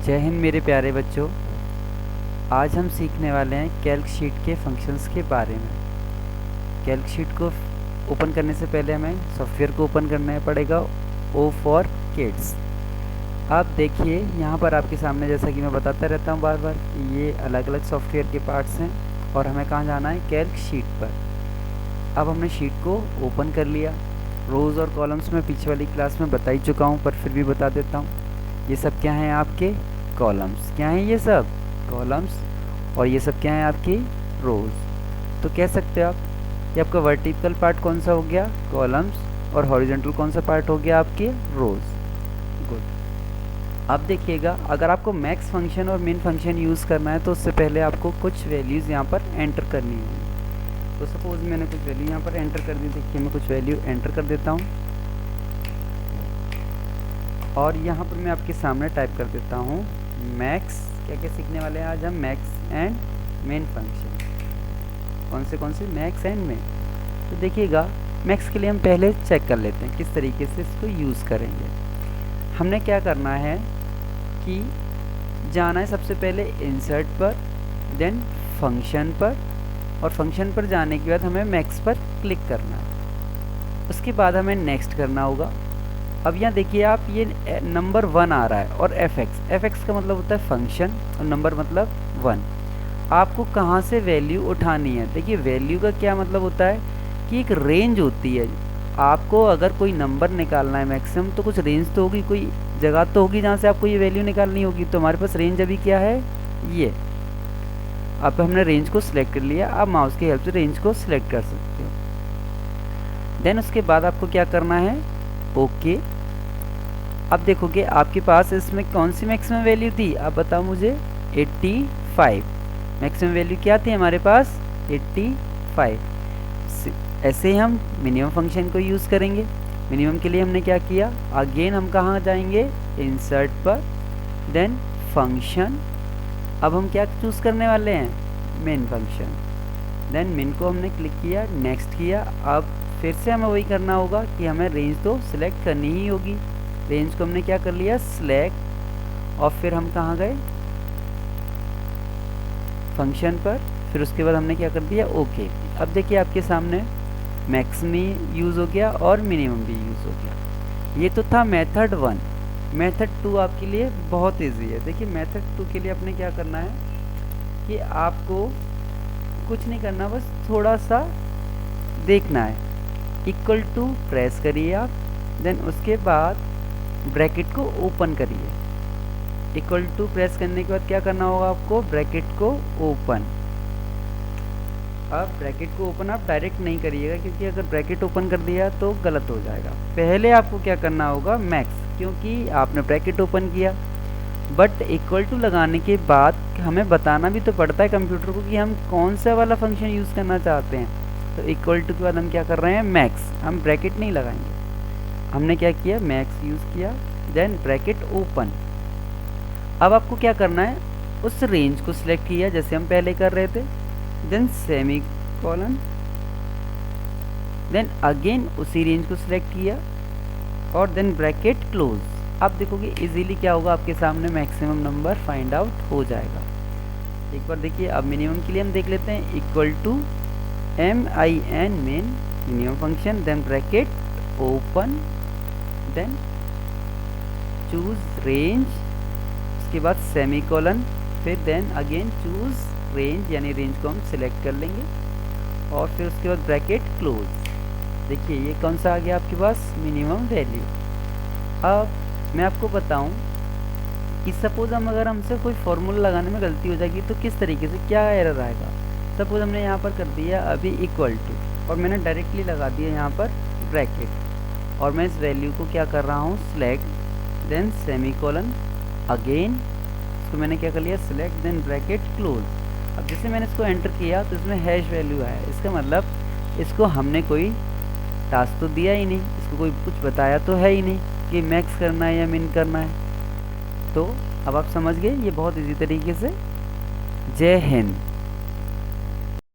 जय हिंद मेरे प्यारे बच्चों। आज हम सीखने वाले हैं कैल्क शीट के फंक्शंस के बारे में। कैल्क शीट को ओपन करने से पहले हमें सॉफ्टवेयर को ओपन करना पड़ेगा, ओ फॉर किड्स। आप देखिए यहाँ पर आपके सामने, जैसा कि मैं बताता रहता हूँ बार बार, कि ये अलग अलग सॉफ्टवेयर के पार्ट्स हैं और हमें कहाँ जाना है, कैल्क शीट पर। अब हमने शीट को ओपन कर लिया। रोज़ और कॉलम्स में पीछे वाली क्लास में बता ही चुका हूँ, पर फिर भी बता देता हूँ। ये सब क्या हैं, आपके कॉलम्स। क्या हैं ये सब? कॉलम्स। और ये सब क्या हैं, आपकी रोज़। तो कह सकते हो आप कि आपका वर्टिकल पार्ट कौन सा हो गया, कॉलम्स, और हॉरिजॉन्टल कौन सा पार्ट हो गया, आपके रोज़। गुड। अब देखिएगा, अगर आपको मैक्स फंक्शन और मिन फंक्शन यूज़ करना है तो उससे पहले आपको कुछ वैल्यूज़ यहाँ पर एंटर करनी होगी। तो सपोज़ मैंने कुछ वैल्यू यहाँ पर एंटर कर दी। देखिए मैं कुछ वैल्यू एंटर कर देता हूँ और यहाँ पर मैं आपके सामने टाइप कर देता हूँ मैक्स। क्या क्या सीखने वाले हैं आज हम? Max and main function. कौन से मैक्स एंड मेन। तो देखिएगा, मैक्स के लिए हम पहले चेक कर लेते हैं किस तरीके से इसको यूज़ करेंगे। हमने क्या करना है कि जाना है सबसे पहले इंसर्ट पर, देन फंक्शन पर, और फंक्शन पर जाने के बाद हमें मैक्स पर क्लिक करना है। उसके बाद हमें नेक्स्ट करना होगा। अब यहाँ देखिए आप, ये नंबर 1 आ रहा है और एफ एक्स का मतलब होता है फंक्शन और नंबर मतलब 1। आपको कहाँ से वैल्यू उठानी है? देखिए वैल्यू का क्या मतलब होता है कि एक रेंज होती है। आपको अगर कोई नंबर निकालना है मैक्सिमम, तो कुछ रेंज तो होगी, कोई जगह तो होगी जहाँ से आपको ये वैल्यू निकालनी होगी। तो हमारे पास रेंज अभी क्या है, ये। अब हमने रेंज को सिलेक्ट कर लिया। आप माउस की हेल्प से रेंज को सिलेक्ट कर सकते हो। देन उसके बाद आपको क्या करना है, ओके। अब देखोगे आपके पास इसमें कौन सी मैक्सिमम वैल्यू थी, आप बताओ मुझे। 85। मैक्सिमम वैल्यू क्या थी हमारे पास, 85। ऐसे ही हम मिनिमम फंक्शन को यूज़ करेंगे। मिनिमम के लिए हमने क्या किया, अगेन हम कहाँ जाएंगे, इंसर्ट पर, देन फंक्शन। अब हम क्या चूज़ करने वाले हैं, मेन फंक्शन। देन मेन को हमने क्लिक किया, नेक्स्ट किया। अब फिर से हमें वही करना होगा कि हमें रेंज तो सिलेक्ट करनी ही होगी। रेंज को हमने क्या कर लिया, सिलेक्ट, और फिर हम कहाँ गए, फंक्शन पर। फिर उसके बाद हमने क्या कर दिया, ओके। अब देखिए आपके सामने मैक्स में यूज़ हो गया और मिनिमम भी यूज़ हो गया। ये तो था मेथड 1। मेथड 2 आपके लिए बहुत इजी है। देखिए मेथड 2 के लिए अपने क्या करना है कि आपको कुछ नहीं करना, बस थोड़ा सा देखना है। इक्वल टू प्रेस करिए आप, देन उसके बाद ब्रैकेट को ओपन करिए। इक्वल टू प्रेस करने के बाद क्या करना होगा आपको, ब्रैकेट को ओपन। अब ब्रैकेट को ओपन आप डायरेक्ट नहीं करिएगा, क्योंकि अगर ब्रैकेट ओपन कर दिया तो गलत हो जाएगा। पहले आपको क्या करना होगा, मैक्स, क्योंकि आपने ब्रैकेट ओपन किया। बट इक्वल टू लगाने के बाद हमें बताना भी तो पड़ता है कंप्यूटर को कि हम कौन सा वाला फंक्शन यूज़ करना चाहते हैं। तो इक्वल टू के बाद हम क्या कर रहे हैं, मैक्स। हम ब्रैकेट नहीं लगाएंगे। हमने क्या किया, मैक्स यूज़ किया, देन ब्रैकेट ओपन। अब आपको क्या करना है, उस रेंज को सिलेक्ट किया जैसे हम पहले कर रहे थे, then semicolon, then again उसी रेंज को सिलेक्ट किया और देन ब्रैकेट क्लोज। अब देखोगे इजीली क्या होगा, आपके सामने मैक्सिमम नंबर फाइंड आउट हो जाएगा। एक बार देखिए। अब मिनिमम के लिए हम देख लेते हैं, equal to MIN min minimum function, then bracket open, then choose range, उसके बाद सेमी कॉलन, फिर देन अगेन चूज रेंज, यानी रेंज को हम सिलेक्ट कर लेंगे और फिर उसके बाद ब्रैकेट क्लोज। देखिए ये कौन सा आ गया आपके पास, मिनिमम वैल्यू। अब मैं आपको बताऊं कि सपोज अगर हमसे कोई फॉर्मूला लगाने में गलती हो जाएगी तो किस तरीके से क्या एरर आएगा। सपोज हमने यहाँ पर कर दिया अभी इक्वल टू, और मैंने डायरेक्टली लगा दिया यहाँ पर ब्रैकेट, और मैं इस वैल्यू को क्या कर रहा हूँ, select, then semicolon, again इसको मैंने क्या कर लिया, सिलेक्ट, देन ब्रैकेट क्लोज। अब जैसे मैंने इसको एंटर किया तो इसमें हैश वैल्यू आया। इसका मतलब इसको हमने कोई टास्क तो दिया ही नहीं, इसको कोई कुछ बताया तो है ही नहीं कि मैक्स करना है या मिन करना है। तो अब आप समझ गए, ये बहुत इजी तरीके से। जय हिंद।